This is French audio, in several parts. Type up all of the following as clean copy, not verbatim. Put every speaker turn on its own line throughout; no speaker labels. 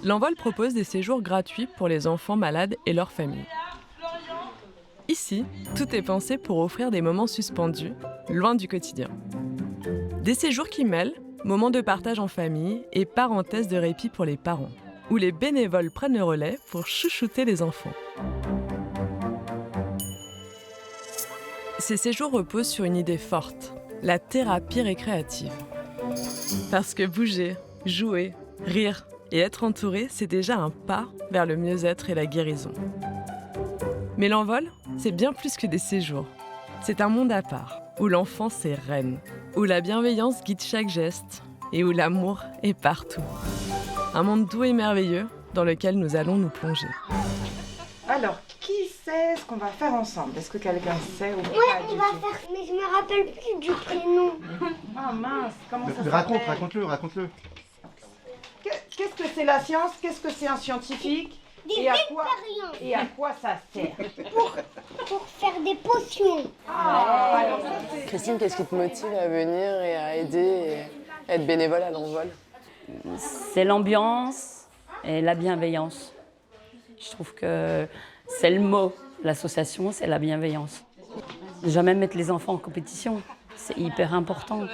L'Envol propose des séjours gratuits pour les enfants malades et leurs familles. Ici, tout est pensé pour offrir des moments suspendus, loin du quotidien. Des séjours qui mêlent moments de partage en famille et parenthèses de répit pour les parents, où les bénévoles prennent le relais pour chouchouter les enfants. Ces séjours reposent sur une idée forte, la thérapie récréative. Parce que bouger, jouer, rire et être entouré, c'est déjà un pas vers le mieux-être et la guérison. Mais l'Envol, c'est bien plus que des séjours. C'est un monde à part, où l'enfance est reine, où la bienveillance guide chaque geste et où l'amour est partout. Un monde doux et merveilleux dans lequel nous allons nous plonger.
Alors, qui sait ce qu'on va faire ensemble? Est-ce que quelqu'un sait ou pas?
Ouais, on va faire, mais je me rappelle plus du prénom.
Ah mince, comment ça s'appelle?
Raconte-le.
Qu'est-ce que c'est la science? Qu'est-ce que c'est un scientifique?
Des expériences
Et à quoi ça sert?
pour faire des potions.
Alors ça, c'est...
Christine, qu'est-ce qui te motive à venir et à aider et à être bénévole à l'Envol?
C'est l'ambiance et la bienveillance. Je trouve que c'est le mot. L'association, c'est la bienveillance. Jamais mettre les enfants en compétition. C'est hyper important.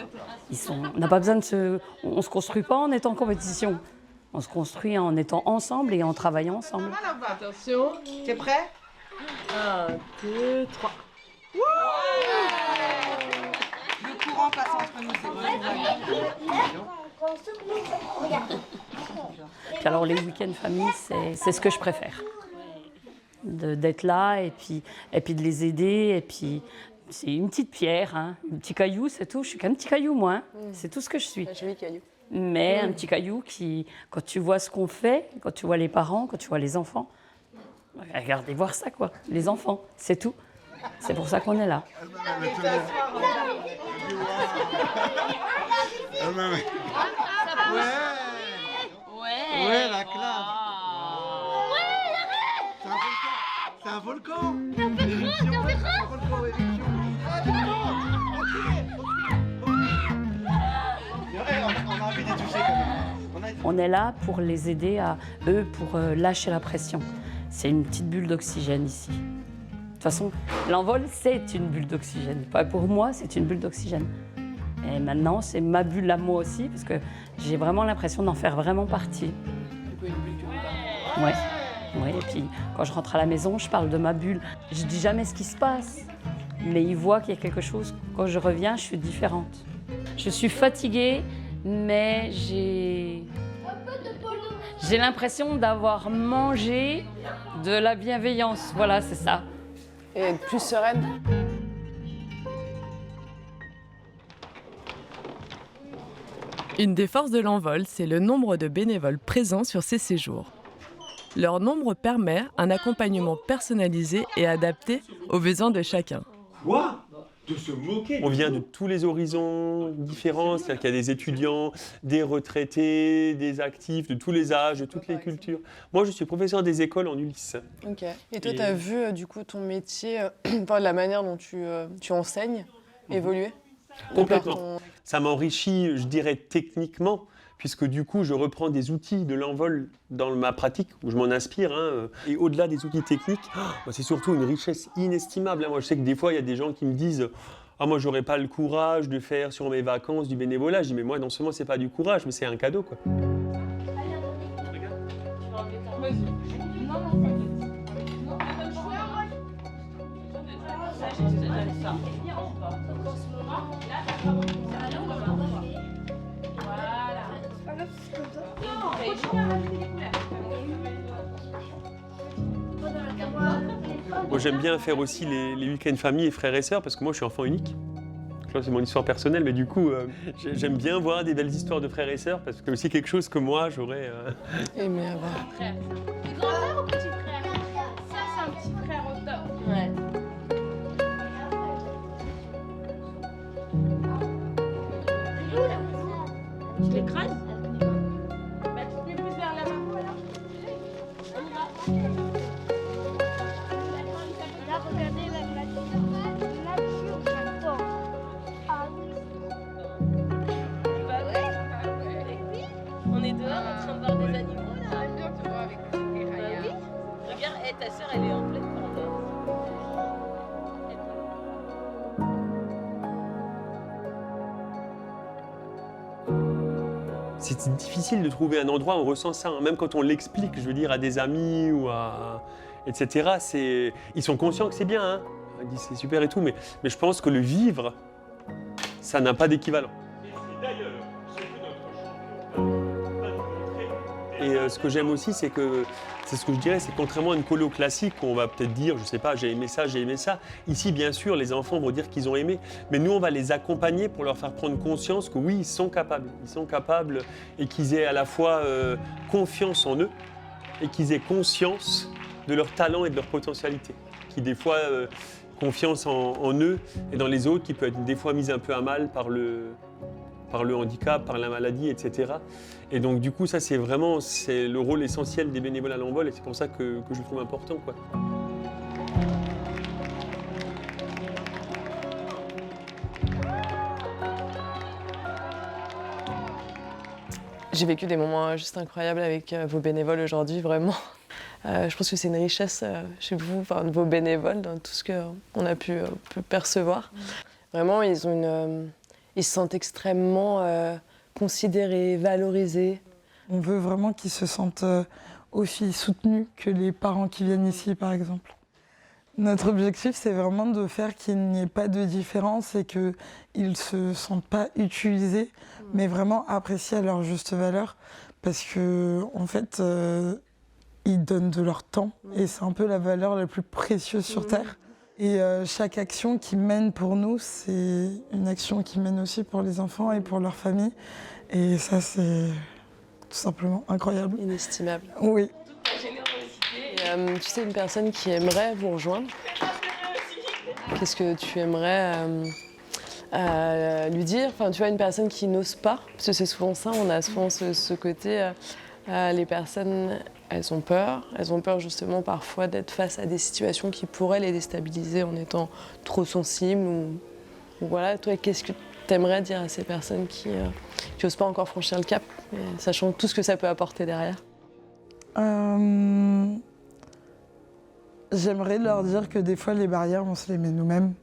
On n'a pas besoin de on se construit pas en étant en compétition. On se construit en étant ensemble et en travaillant ensemble.
Attention, t'es prêt? 1, 2, 3. Le courant passe entre nous, c'est vrai.
Puis alors les week-ends famille, c'est ce que je préfère. D'être là et puis de les aider. Et puis c'est une petite pierre, hein, un petit caillou, c'est tout. Je suis qu'un petit caillou, moi. Hein. C'est tout ce que je suis.
Un joli caillou.
Mais un petit caillou qui, quand tu vois ce qu'on fait, quand tu vois les parents, quand tu vois les enfants, regardez voir ça, quoi. Les enfants, c'est tout. C'est pour ça qu'on est là.
Ouais, la classe. C'est un volcan.
On est là pour les aider à eux, pour lâcher la pression. C'est une petite bulle d'oxygène ici. De toute façon, l'Envol, c'est une bulle d'oxygène. Pas pour moi, c'est une bulle d'oxygène. Et maintenant, c'est ma bulle à moi aussi, parce que j'ai vraiment l'impression d'en faire vraiment partie. Ouais. Et puis, quand je rentre à la maison, je parle de ma bulle. Je dis jamais ce qui se passe, mais ils voient qu'il y a quelque chose. Quand je reviens, je suis différente. Je suis fatiguée, mais j'ai l'impression d'avoir mangé de la bienveillance. Voilà, c'est ça.
Et être plus sereine.
Une des forces de l'Envol, c'est le nombre de bénévoles présents sur ces séjours. Leur nombre permet un accompagnement personnalisé et adapté aux besoins de chacun.
Quoi? De se moquer? On vient de tous les horizons différents, c'est-à-dire qu'il y a des étudiants, des retraités, des actifs de tous les âges, de toutes les cultures. Moi, je suis professeur des écoles en Ulysse.
Ok. Et toi, tu as vu du coup ton métier, la manière dont tu enseignes évoluer?
Complètement. Ça m'enrichit, je dirais, techniquement, puisque du coup, je reprends des outils de l'Envol dans ma pratique, où je m'en inspire. Hein, et au-delà des outils techniques, c'est surtout une richesse inestimable. Hein. Moi, je sais que des fois, il y a des gens qui me disent « Ah, moi, j'aurais pas le courage de faire sur mes vacances du bénévolat. » Je dis « Mais moi, non seulement, c'est pas du courage, mais c'est un cadeau, quoi. » Moi, j'aime bien faire aussi les week-ends famille et frères et sœurs, parce que moi, je suis enfant unique. C'est mon histoire personnelle, mais du coup, j'aime bien voir des belles histoires de frères et sœurs, parce que c'est aussi quelque chose que moi, j'aurais
aimé avoir.
Petit grand frère ou petit frère? Ça, c'est un petit frère au top.
Ouais.
Tu l'écrases? Bah, tu te mets plus vers la main, voilà.
Là, regardez la nature, j'adore. Ah oui.
Bah ouais. On est dehors en train de voir des animaux là.
ta sœur, elle est en pleine tendance.
C'est difficile de trouver un endroit où on ressent ça, hein. Même quand on l'explique, je veux dire, à des amis ou etc. Ils sont conscients que c'est bien, hein. Ils disent c'est super et tout, mais je pense que le vivre, ça n'a pas d'équivalent. Et ce que j'aime aussi, c'est ce que je dirais, c'est contrairement à une colo classique où on va peut-être dire, je sais pas, j'ai aimé ça. Ici, bien sûr, les enfants vont dire qu'ils ont aimé, mais nous, on va les accompagner pour leur faire prendre conscience que oui, ils sont capables et qu'ils aient à la fois confiance en eux et qu'ils aient conscience de leur talent et de leur potentialité. Qui des fois, confiance en eux et dans les autres, qui peut être des fois mise un peu à mal par le handicap, par la maladie, etc. Et donc du coup, ça c'est le rôle essentiel des bénévoles à l'envol et c'est pour ça que je le trouve important, quoi.
J'ai vécu des moments juste incroyables avec vos bénévoles aujourd'hui, vraiment. Je pense que c'est une richesse chez vous, enfin, de vos bénévoles, dans tout ce qu'on a pu percevoir. Vraiment, ils se sentent extrêmement considérés, valorisés.
On veut vraiment qu'ils se sentent aussi soutenus que les parents qui viennent ici, par exemple. Notre objectif, c'est vraiment de faire qu'il n'y ait pas de différence et qu'ils ne se sentent pas utilisés, mais vraiment appréciés à leur juste valeur. Parce qu'en fait, ils donnent de leur temps et c'est un peu la valeur la plus précieuse sur Terre. Et chaque action qu'ils mènent pour nous, c'est une action qu'ils mènent aussi pour les enfants et pour leur famille. Et ça, c'est tout simplement incroyable.
Inestimable.
Oui.
Et, tu sais, une personne qui aimerait vous rejoindre, qu'est-ce que tu aimerais lui dire? Enfin, tu vois, une personne qui n'ose pas, parce que c'est souvent ça, on a souvent ce côté, les personnes, elles ont peur justement parfois d'être face à des situations qui pourraient les déstabiliser en étant trop sensibles ou voilà. Toi, qu'est-ce que tu aimerais dire à ces personnes qui n'osent pas encore franchir le cap, sachant tout ce que ça peut apporter derrière?
J'aimerais leur dire que des fois, les barrières, on se les met nous-mêmes.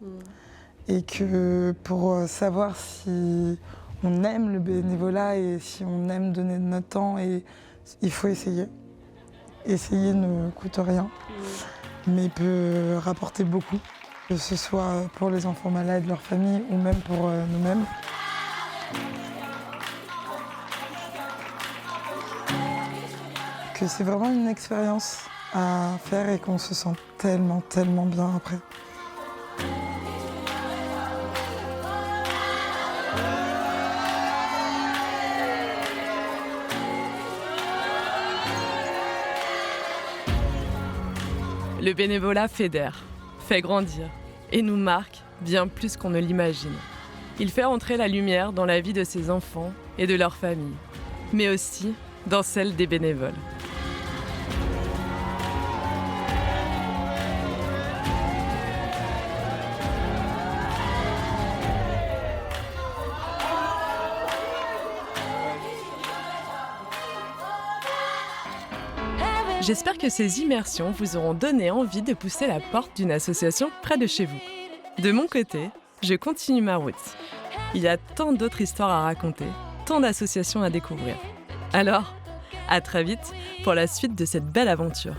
Et que pour savoir si on aime le bénévolat et si on aime donner de notre temps, il faut essayer. Essayer ne coûte rien, mais peut rapporter beaucoup, que ce soit pour les enfants malades, leur famille ou même pour nous-mêmes. Que c'est vraiment une expérience à faire et qu'on se sent tellement, tellement bien après.
Le bénévolat fédère, fait grandir et nous marque bien plus qu'on ne l'imagine. Il fait entrer la lumière dans la vie de ses enfants et de leurs familles, mais aussi dans celle des bénévoles. J'espère que ces immersions vous auront donné envie de pousser la porte d'une association près de chez vous. De mon côté, je continue ma route. Il y a tant d'autres histoires à raconter, tant d'associations à découvrir. Alors, à très vite pour la suite de cette belle aventure.